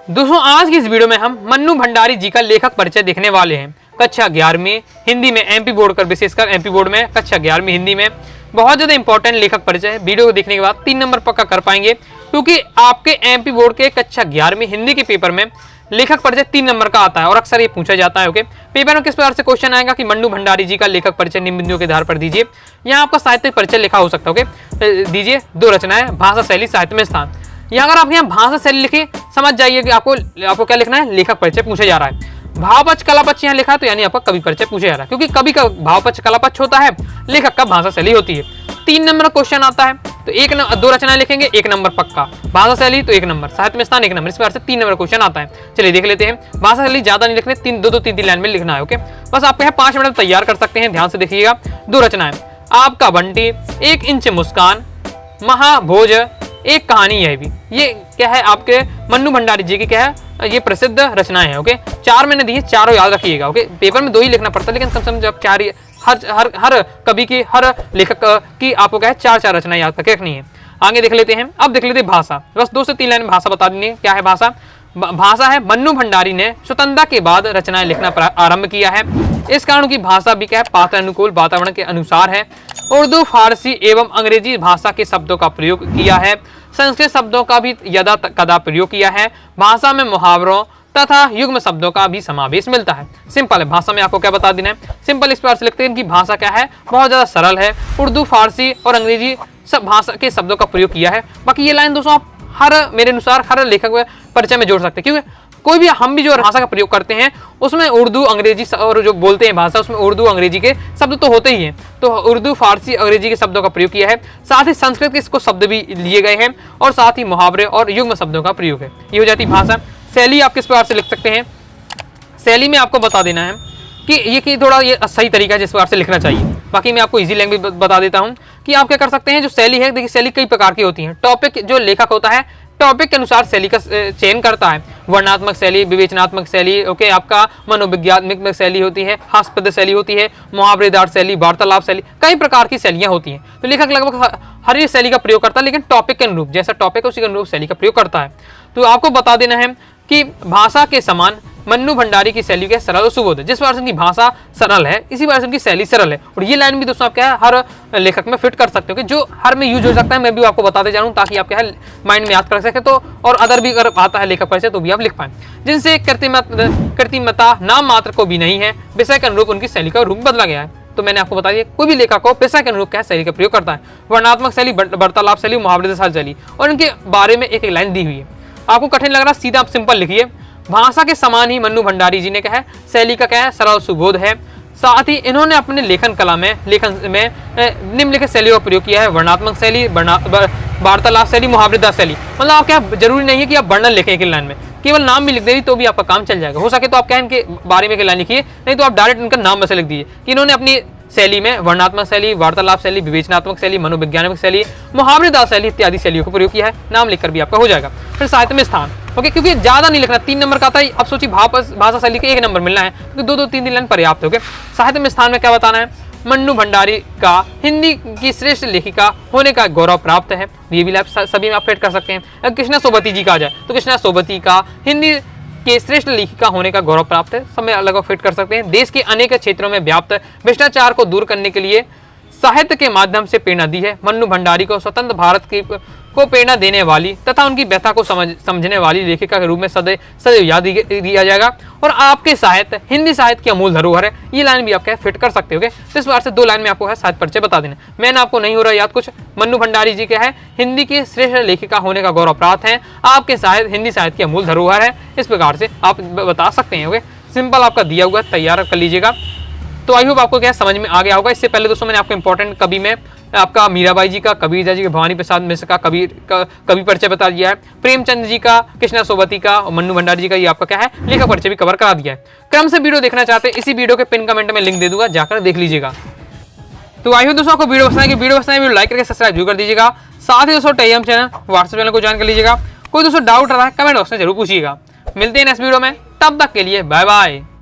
दोस्तों आज की इस वीडियो में हम मन्नू भंडारी जी का लेखक परिचय देखने वाले हैं। कक्षा 11वीं हिंदी में एमपी बोर्ड का, विशेषकर एमपी बोर्ड में कक्षा 11वीं हिंदी में बहुत ज्यादा इंपॉर्टेंट लेखक परिचय है। वीडियो को देखने के बाद 3 नंबर पक्का कर पाएंगे, क्योंकि आपके एमपी बोर्ड के कक्षा 11वीं हिंदी के पेपर में लेखक परिचय 3 नंबर का आता है और अक्सर ये पूछा जाता है। ओके, पेपर में किस प्रकार से क्वेश्चन आएगा कि मन्नू भंडारी जी का लेखक परिचय निम्न बिंदुओं के आधार पर दीजिए। यहाँ आपका साहित्यिक परिचय लिखा हो सकता है। ओके, दीजिए 2 रचनाएं, भाषा, शैली, साहित्य में स्थान। यहाँ अगर आप यहाँ भाषा शैली लिखे, समझ जाइए कि आपको क्या लिखना है, लेखक परिचय पूछा जा रहा है। भावपक्ष कलापक्ष यहाँ लिखा है तो यानी आपका कवि परिचय पूछा जा रहा है, क्योंकि कवि का भावपक्ष कलापक्ष होता है, लेखक का भाषा शैली होती है। 3 नंबर क्वेश्चन आता है तो 2 रचनाएं लिखेंगे, 1 नंबर पक्का। भाषा शैली तो 1 नंबर, साहित्य में स्थान 1 नंबर। इस प्रकार से 3 नंबर क्वेश्चन आता है। चलिए देख लेते हैं। भाषा शैली ज्यादा नहीं लिखने, 3 लाइन में लिखना है। ओके, बस आप यहाँ 5 मिनट तैयार कर सकते हैं। ध्यान से देखिएगा। 2 रचनाएं, आपका बंटी, 1 इंच मुस्कान, महाभोज, एक कहानी। यह भी ये क्या है, आपके मन्नू भंडारी जी की क्या है, ये प्रसिद्ध रचनाएं हैं। ओके, 4 मैंने दी है, चारों याद रखिएगा। ओके, पेपर में 2 ही लिखना पड़ता है, लेकिन कम से कम जब 4 हर कवि की, हर लेखक की आपको क्या है 4 रचनाएं याद करके रखनी है। आगे देख लेते हैं। अब देख लेते हैं भाषा। बस 2 से 3 लाइन में भाषा बता देनी है। क्या है भाषा? भाषा है मन्नू भंडारी ने स्वतंत्रता के बाद रचनाएं लिखना आरंभ किया है। इस कारण की भाषा भी क्या है, पात्र अनुकूल वातावरण के अनुसार है। उर्दू, फारसी एवं अंग्रेजी भाषा के शब्दों का प्रयोग किया है। संस्कृत शब्दों का भी यदा कदा प्रयोग किया है। भाषा में मुहावरों तथा युग्म शब्दों का भी समावेश मिलता है। सिंपल है। भाषा में आपको क्या बता देना है, सिंपल इस प्रकार से लिखते हैं कि भाषा क्या है, बहुत ज्यादा सरल है। उर्दू, फारसी और अंग्रेजी सब भाषा के शब्दों का प्रयोग किया है। बाकी ये लाइन दोस्तों आप मेरे अनुसार हर लेखक परिचय में जोड़ सकते हैं, क्योंकि कोई भी हम भी जो भाषा का प्रयोग करते हैं उसमें उर्दू, अंग्रेजी और जो बोलते हैं भाषा, उसमें उर्दू, अंग्रेजी के शब्द तो होते ही हैं। तो उर्दू, फारसी, अंग्रेजी के शब्दों का प्रयोग किया है। साथ ही संस्कृत के इसको शब्द भी लिए गए हैं और साथ ही मुहावरे और युग्म शब्दों का प्रयोग है। ये हो जाती भाषा। शैली आप किस प्रकार से लिख सकते हैं, शैली में आपको बता देना है कि थोड़ा ये सही तरीका है जिस प्रकार से लिखना चाहिए। बाकी मैं आपको इजी लैंग्वेज बता देता हूँ कि आप क्या कर सकते हैं। जो शैली है, देखिए शैली कई प्रकार की होती है। टॉपिक, जो लेखक होता है टॉपिक के अनुसार शैली का चयन करता है। वर्णात्मक शैली, विवेचनात्मक शैली, ओके, आपका मनोविज्ञानिक शैली होती है, हास्यपद शैली होती है, मुहावरेदार शैली, वार्तालाप शैली, कई प्रकार की शैलियां होती हैं। तो लेखक लगभग हर एक शैली का प्रयोग करता है, लेकिन टॉपिक के अनुरूप, जैसा टॉपिक है उसी के अनुरूप शैली का प्रयोग करता है। तो आपको बता देना है कि भाषा के समान मन्नू भंडारी की शैली क्या सरल और सुबोध है। जिस प्रकार से उनकी भाषा सरल है, इसी प्रकार से उनकी शैली सरल है। और ये लाइन भी दोस्तों आप क्या है हर लेखक में फिट कर सकते हो, कि जो हर में यूज हो सकता है। मैं भी आपको बताते जा रहा हूँ ताकि आप क्या है माइंड में याद कर सके। तो और अदर भी अगर आता है लेखक परिचय तो भी आप लिख पाए। जिनसे कृत्रिमता नाम मात्र को भी नहीं है, विषय के अनुरूप उनकी शैली का रूप बदला गया है। तो मैंने आपको बता दिया, कोई भी लेखक हो पेशा के अनुरूप क्या शैली का प्रयोग करता है। वर्णात्मक शैली, वार्तालाप शैली, मुहावरेदार शैली, और इनके बारे में एक लाइन दी हुई है। आपको कठिन लग रहा, सीधा आप सिंपल लिखिए। भाषा के समान ही मन्नू भंडारी जी ने क्या है शैली का क्या है सरल सुबोध है। साथ ही इन्होंने अपने लेखन कला में निम्नलिखित शैलियों का प्रयोग किया है। वर्णात्मक शैली, वार्तालाप शैली, मुहावरेदार शैली। मतलब आप क्या, जरूरी नहीं है कि आप वर्णन लिखें एक लाइन में, केवल नाम भी लिख देंगे तो भी आपका काम चल जाएगा। हो सके तो आप क्या इनके बारे में एक लाइन लिखिए, नहीं तो आप डायरेक्ट इनका नाम में से लिख दीजिए कि इन्होंने अपनी शैली में वर्णात्मक शैली, वार्तालाप शैली, विवेचनात्मक शैली, मनोवैज्ञानिक शैली, मुहावरेदार शैली इत्यादि शैलियों का प्रयोग किया है। नाम लिखकर भी आपका हो जाएगा। फिर साहित्य में स्थान, ओके, क्योंकि ज्यादा नहीं लिखना, 3 नंबर का आता है। अब सोचिए भाषा शैली के 1 नंबर मिलना है, तो 2-3 लाइन पर्याप्त। ओके, साहित्य में स्थान में क्या बताना है, मन्नू भंडारी का हिंदी की श्रेष्ठ लेखिका होने का गौरव प्राप्त है। ये भी सभी में आप फिट कर सकते हैं। कृष्णा सोबती जी का आ जाए तो कृष्णा सोबती का हिंदी के श्रेष्ठ लेखिका होने का गौरव प्राप्त है। सब में अलग फिट कर सकते हैं। देश के अनेक क्षेत्रों में व्याप्त भ्रष्टाचार को दूर करने के लिए साहित्य के माध्यम से प्रेरणा दी है। मन्नू भंडारी को स्वतंत्र भारत को प्रेरणा देने वाली तथा उनकी व्यथा को समझने वाली लेखिका के रूप में सदैव याद दिया जाएगा। और आपके साहित्य हिंदी साहित्य की अमूल धरोहर है। ये लाइन भी आप क्या फिट कर सकते हो। इस बार से 2 लाइन में आपको है साहित्य परिचय बता देना। मैंने आपको नहीं हो रहा याद कुछ, मन्नू भंडारी जी क्या है हिंदी की श्रेष्ठ लेखिका होने का गौरव प्राप्त है। आपके साहित्य हिंदी साहित्य की अमूल धरोहर है। इस प्रकार से आप बता सकते हैं। सिंपल आपका दिया हुआ तैयार कर लीजिएगा। तो आई होप आपको क्या समझ में आ गया होगा। इससे पहले दोस्तों मैंने आपको इंपॉर्टेंट कवि में आपका मीराबाई जी का, कबीरदास जी के, भवानी प्रसाद मिश्र का कवि परिचय बता दिया है। प्रेमचंद जी का, कृष्णा सोबती का और मन्नू भंडारी जी का ये आपका क्या है लेखक परिचय भी कवर करा दिया है। क्रम से वीडियो देखना चाहते हैं, इसी वीडियो के पिन कमेंट में लिंक दे दूंगा, जाकर देख लीजिएगा। तो आई होप दोस्तों आपको वीडियो पसंद आएगी, वीडियो लाइक करके सब्सक्राइब जरूर कर दीजिएगा। साथ ही दोस्तों टेलीग्राम चैनल, व्हाट्सएप चैनल को ज्वाइन कर लीजिएगा। कोई दोस्तों डाउट रहा है कमेंट बॉक्स में जरूर पूछिएगा। मिलते हैं नेक्स्ट वीडियो में, तब तक के लिए बाय बाय।